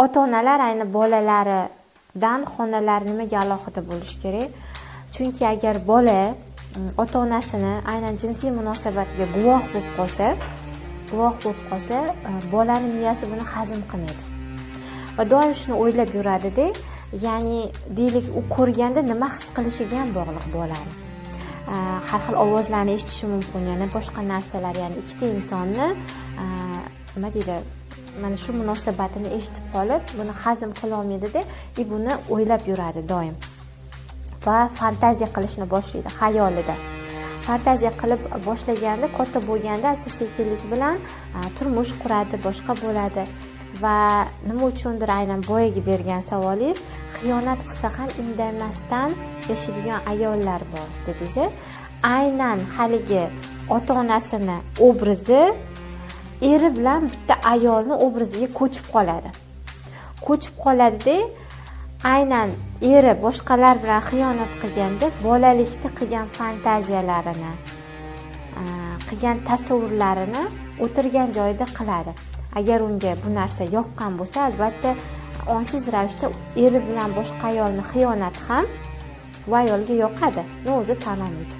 ota-onalar ayni bolalaridan xonalari nimaga alohida bo'lishi kerak? Chunki agar bola ota-onasini aynan jinsiy munosabatiga guvoh bo'lib qolsa, bolaning miyasi buni hazm qilmaydi. Va doim shuni o'ylab yuradida, ya'ni deylik, u ko'rganda nima his qilishiga ham bog'liq bolani. Har xil ovozlarni eshitishi mumkin, yana boshqa narsalar, ya'ni ikkita insonni nima deydi, mana shu munosabatini eshitib qolib, buni hazm qila olmaydida, buni o'ylab yuradi doim. Va fantaziya qilishni boshlaydi xayolida. Fantaziya qilib boshlaganda, katta bo'lganda asta-sekinlik bilan turmush quradi, boshqa bo'ladi. Va nima uchundir aynan boyaga bergan savolingiz, xiyonat qilsa ham indamasdan yashaydigan ayollar bor dedingiz. Aynan haligi ota-onasini obrazi eri bilan bitta ayolni obraziga ko'chib qoladida, aynan eri boshqalar bilan xiyonat qilganda bolalikda qilgan fantaziyalarini, qilgan tasavvurlarini o'tirgan joyida qiladi. Agar unga bu narsa yoqqan bo'lsa, albatta ongsiz ravishda eri bilan boshqa ayolni xiyonati ham bu ayolga yoqadi. O'zi tan olmaydi.